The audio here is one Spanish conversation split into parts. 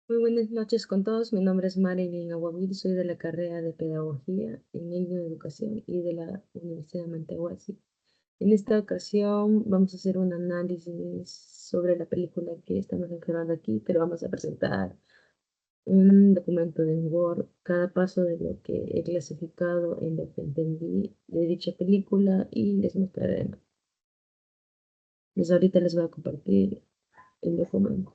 Muy buenas noches con todos. Mi nombre es Marilyn Aguavil, soy de la carrera de Pedagogía en Lengua de Educación y de la Universidad de Mantehuasi. En esta ocasión vamos a hacer un análisis sobre la película que estamos observando aquí, pero vamos a presentar un documento de Word, cada paso de lo que he clasificado en lo que entendí de dicha película y les mostraré. Pues ahorita les voy a compartir el documento.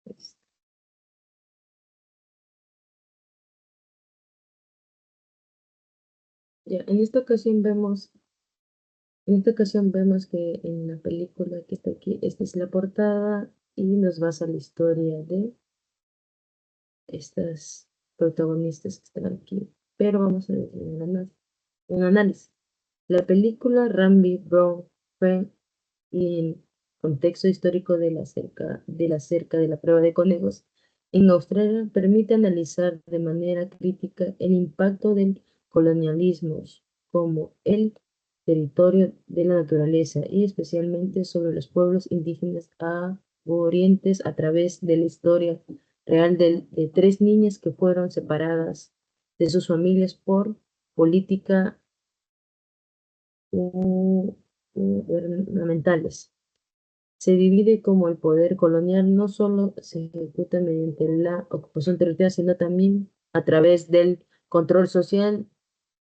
Pues, ya, en esta ocasión vemos que en la película que está aquí, esta es la portada y nos basa la historia de estas protagonistas que están aquí. Pero vamos a ver un análisis. La película Rambi Brown Friend y el contexto histórico de la prueba de conejos en Australia permite analizar de manera crítica el impacto del colonialismo como el territorio de la naturaleza y especialmente sobre los pueblos indígenas orientes a través de la historia real de tres niñas que fueron separadas de sus familias por política gu- gubernamentales. Se divide como el poder colonial no solo se ejecuta mediante la ocupación territorial, sino también a través del control social,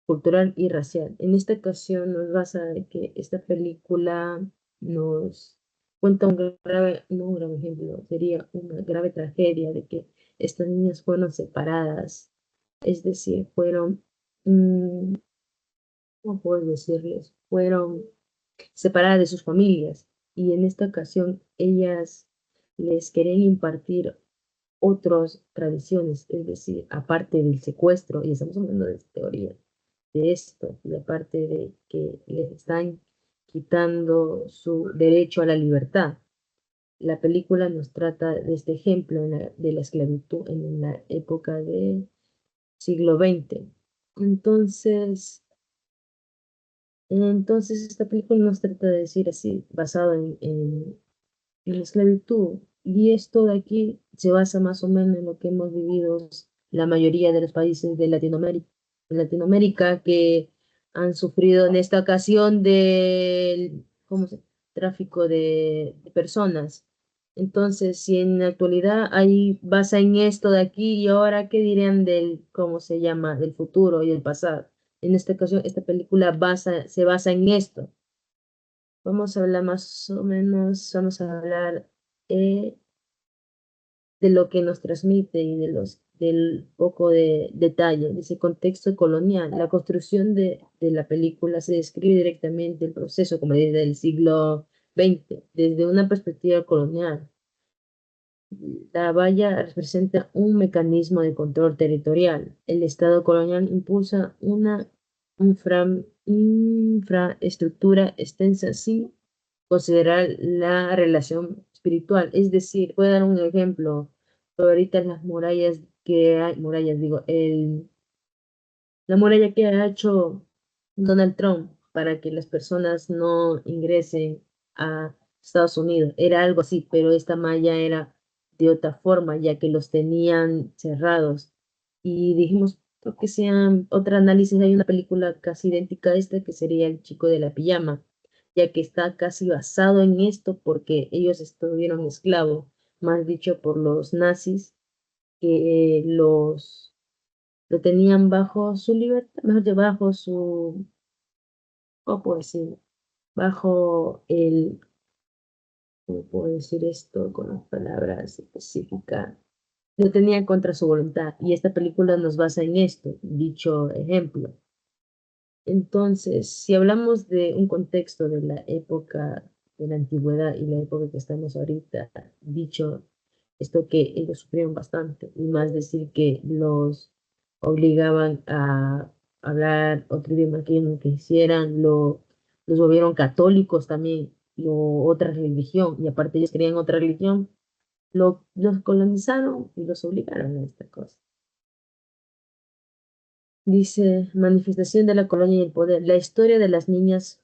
cultural y racial. En esta ocasión nos basa de que esta película nos cuenta no un grave ejemplo, sería una grave tragedia de que estas niñas fueron separadas, es decir, fueron, ¿cómo puedo decirles? Fueron separadas de sus familias y en esta ocasión ellas les querían impartir otras tradiciones, es decir, aparte del secuestro, y estamos hablando de teoría, de esto, y aparte de que les están quitando su derecho a la libertad. La película nos trata de este ejemplo de la esclavitud en la época del siglo XX. Entonces, entonces esta película nos trata de decir así, basado en la esclavitud. Y esto de aquí se basa más o menos en lo que hemos vivido la mayoría de los países de Latinoamérica que han sufrido en esta ocasión del tráfico de personas. Entonces, si en la actualidad hay basa en esto de aquí y ahora, ¿qué dirían del, cómo se llama, del futuro y del pasado? En esta ocasión, esta película se basa en esto. Vamos a hablar más o menos, vamos a hablar eh, de lo que nos transmite y del poco de detalle, de ese contexto colonial. La construcción de la película se describe directamente el proceso, como desde el siglo XX, desde una perspectiva colonial. La valla representa un mecanismo de control territorial. El Estado colonial impulsa una infraestructura extensa sin considerar la relación espiritual. Es decir, voy a dar un ejemplo. Ahorita las murallas que hay, murallas digo, la muralla que ha hecho Donald Trump para que las personas no ingresen a Estados Unidos. Era algo así, pero esta malla era de otra forma, ya que los tenían cerrados. Y dijimos, creo que sean otra análisis, hay una película casi idéntica a esta, que sería El chico de la pijama, ya que está casi basado en esto porque ellos estuvieron esclavos, más dicho por los nazis, que lo tenían bajo su libertad, mejor dicho, bajo su, ¿cómo puedo decir? Bajo el, ¿cómo puedo decir esto con las palabras específicas? Lo tenían contra su voluntad y esta película nos basa en esto, dicho ejemplo. Entonces, si hablamos de un contexto de la época de la antigüedad y la época que estamos ahorita, dicho esto que ellos sufrieron bastante, y más decir que los obligaban a hablar otro idioma que ellos no quisieran, los volvieron católicos también, otra religión, y aparte ellos querían otra religión, los colonizaron y los obligaron a esta cosa. Dice, manifestación de la colonia y el poder. La historia de las niñas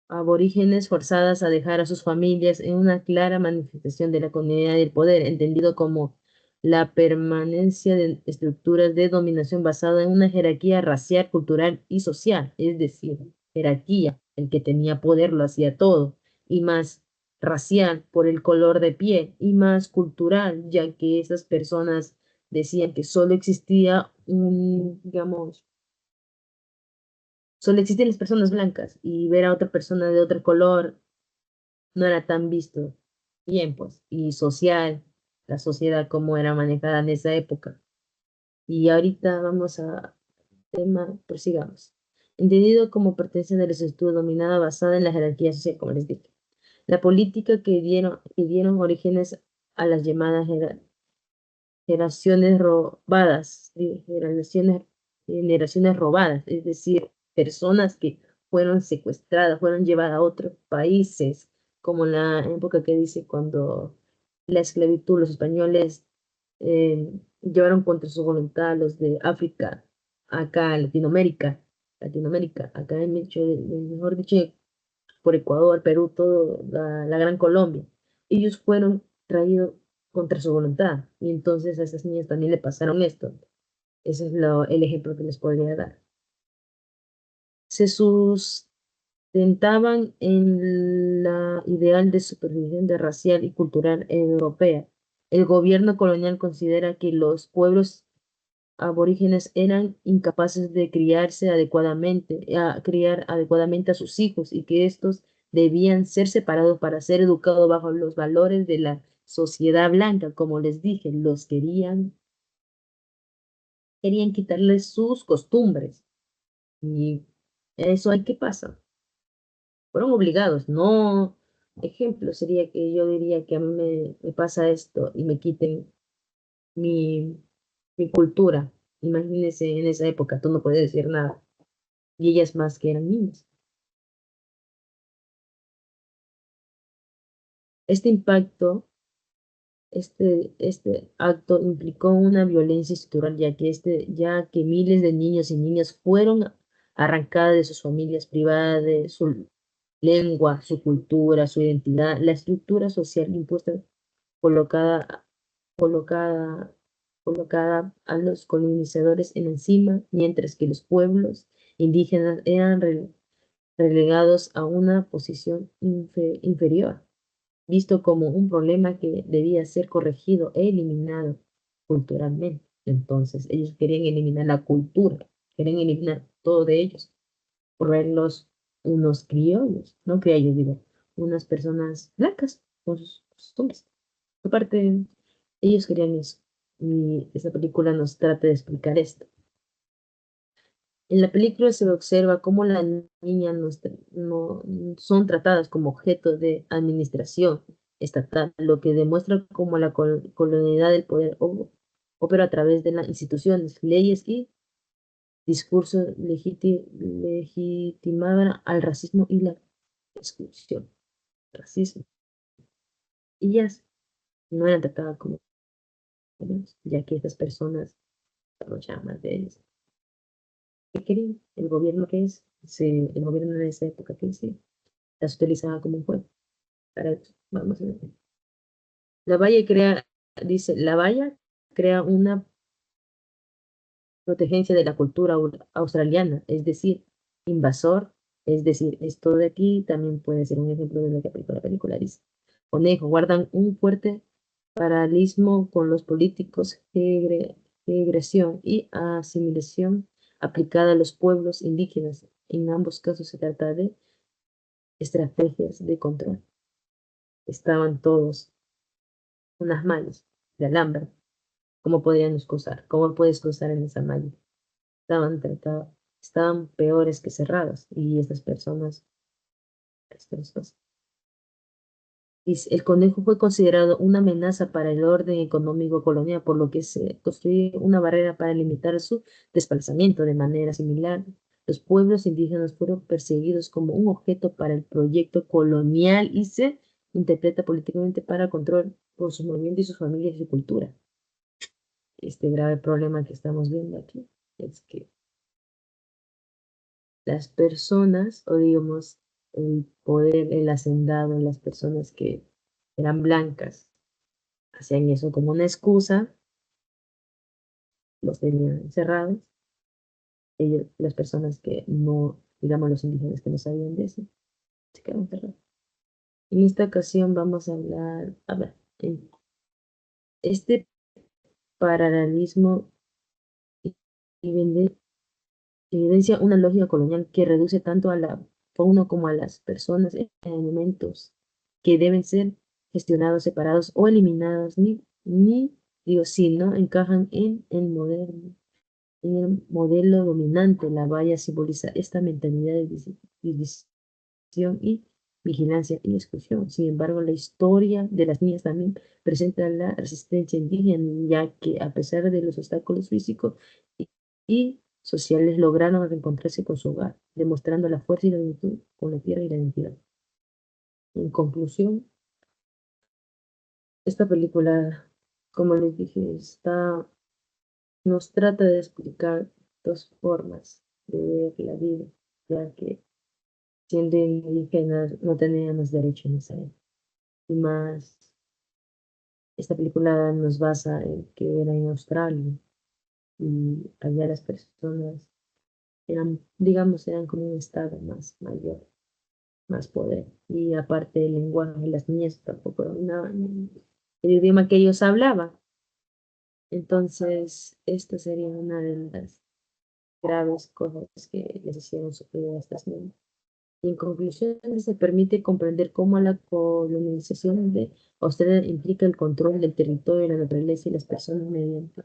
aborígenes forzadas a dejar a sus familias en una clara manifestación de la comunidad y el poder, entendido como la permanencia de estructuras de dominación basada en una jerarquía racial, cultural y social, es decir, jerarquía, el que tenía poder lo hacía todo, y más racial por el color de piel, y más cultural, ya que esas personas decían que solo existía un, digamos, solo existen las personas blancas y ver a otra persona de otro color no era tan visto bien, pues, y social, la sociedad como era manejada en esa época. Y ahorita vamos a tema, prosigamos. Entendido como pertenencia de la estructura dominada basada en la jerarquía social, como les dije. La política que dieron orígenes a las llamadas generaciones robadas, generaciones robadas, es decir, personas que fueron secuestradas, fueron llevadas a otros países, como en la época que dice cuando la esclavitud, los españoles llevaron contra su voluntad a los de África, acá en Latinoamérica, acá en mejor dicho, por Ecuador, Perú, todo, la Gran Colombia. Ellos fueron traídos contra su voluntad y entonces a esas niñas también le pasaron esto. Ese es el ejemplo que les podría dar. Se sustentaban en la ideal de supervivencia racial y cultural europea. El gobierno colonial considera que los pueblos aborígenes eran incapaces de criar adecuadamente a sus hijos y que estos debían ser separados para ser educados bajo los valores de la sociedad blanca. Como les dije, querían quitarles sus costumbres. Y eso hay que pasar. Fueron obligados, no. Ejemplo sería que yo diría que a mí me pasa esto y me quiten mi, mi cultura. Imagínense en esa época, tú no puedes decir nada. Y ellas más que eran niñas. Este impacto, este acto implicó una violencia estructural, ya que miles de niños y niñas fueron arrancadas de sus familias, privadas de su lengua, su cultura, su identidad, la estructura social impuesta, colocada, colocada, colocada a los colonizadores en encima, mientras que los pueblos indígenas eran relegados a una posición inferior, visto como un problema que debía ser corregido e eliminado culturalmente. Entonces, ellos querían eliminar la cultura, querían eliminar todo de ellos, por verlos unos criollos, no criollos, digo, unas personas blancas con sus costumbres. Aparte, ellos querían eso. Y esa película nos trata de explicar esto. En la película se observa cómo las niñas no son tratadas como objeto de administración estatal, lo que demuestra cómo la colonialidad del poder opera a través de las instituciones, leyes y discursos legitimaban al racismo y la exclusión. Racismo. Ellas no eran tratadas como personas, ya que estas personas se aprovechaban más de ellas. ¿Qué querían? El gobierno que es, el gobierno de esa época que sí, las utilizaba como un juego. Para eso, vamos a ver. La Valla crea, dice, la Valla crea una protegencia de la cultura australiana, es decir, invasor, es decir, esto de aquí también puede ser un ejemplo de lo que aplicó la película, dice. Conejo, guardan un fuerte paralelismo con los políticos, regresión y asimilación aplicada a los pueblos indígenas. En ambos casos se trata de estrategias de control. Estaban todos unas mallas de alambre. ¿Cómo podríamos cruzar? ¿Cómo puedes cruzar en esa malla? Estaban peores que cerrados. Y estas personas. El conejo fue considerado una amenaza para el orden económico colonial, por lo que se construyó una barrera para limitar su desplazamiento. De manera similar, Los pueblos indígenas fueron perseguidos como un objeto para el proyecto colonial y se interpreta políticamente para control por sus movimientos y sus familias y su cultura. Este grave problema que estamos viendo aquí es que las personas, o digamos, el poder, el hacendado, las personas que eran blancas, hacían eso como una excusa, los tenían encerrados, ellos, las personas que no, digamos, los indígenas que no sabían de eso, se quedaron encerrados. En esta ocasión vamos a hablar, a ver, este paralelismo evidencia una lógica colonial que reduce tanto a la fauna como a las personas en elementos que deben ser gestionados separados o eliminados, digo, si no encajan en el modelo dominante. La valla simboliza esta mentalidad de división y vigilancia y exclusión. Sin embargo, la historia de las niñas también presenta la resistencia indígena, ya que a pesar de los obstáculos físicos y sociales, lograron reencontrarse con su hogar, demostrando la fuerza y la unitud con la tierra y la identidad. En conclusión, esta película, como les dije, nos trata de explicar dos formas de ver la vida, ya que siendo indígenas no teníamos derechos en esa época. Y más, esta película nos basa en que era en Australia y allá las personas eran, digamos, eran como un estado más mayor, más poder. Y aparte el lenguaje, las niñas tampoco dominaban el idioma que ellos hablaban. Entonces, esta sería una de las graves cosas que les hicieron sufrir a estas niñas. Y en conclusión, se permite comprender cómo la colonización de Australia implica el control del territorio, la naturaleza y las personas mediante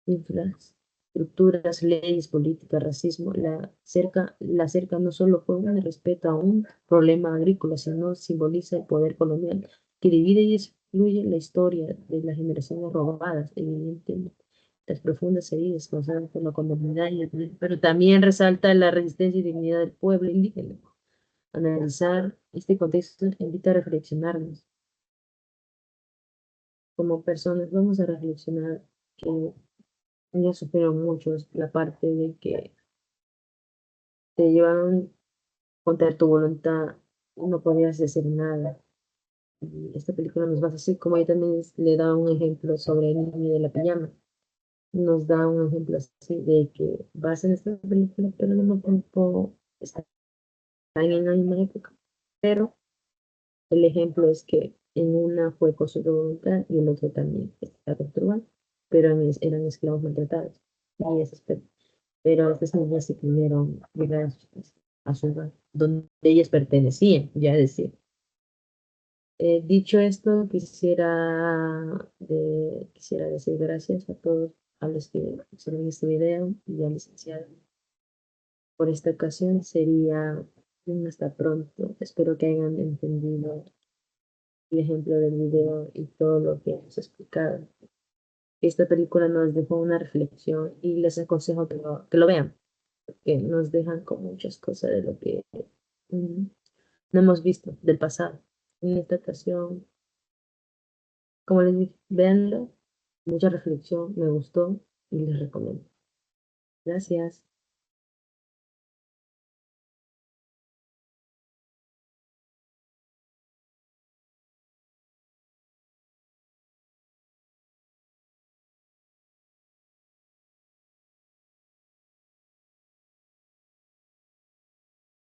infraestructuras, leyes, políticas, racismo. La cerca no solo forma de respeto a un problema agrícola, sino simboliza el poder colonial que divide y excluye la historia de las generaciones robadas, evidentemente. Las profundas heridas causadas por la colonialidad, pero también resalta la resistencia y dignidad del pueblo indígena. Analizar este contexto invita a reflexionarnos. Como personas, vamos a reflexionar que ellos sufrieron mucho la parte de que te llevaron contra tu voluntad, no podías hacer nada. Y esta película nos va así, como ella también le da un ejemplo sobre el niño de la pijama. Nos da un ejemplo así de que vas en esta película, pero al mismo tiempo están en la misma época. Pero el ejemplo es que en una fue con su voluntad y el otro también está perturbado, pero eran esclavos maltratados. Y pero estas niñas sí pudieron llegar a su hogar, donde ellas pertenecían, ya decir. Dicho esto, quisiera decir gracias a todos a los que hicieron este video y al licenciado. Por esta ocasión sería un hasta pronto. Espero que hayan entendido el ejemplo del video y todo lo que hemos explicado. Esta película nos dejó una reflexión y les aconsejo que lo vean, porque nos dejan con muchas cosas de lo que mm, no hemos visto del pasado. En esta ocasión, como les dije, véanlo, mucha reflexión, me gustó y les recomiendo. Gracias.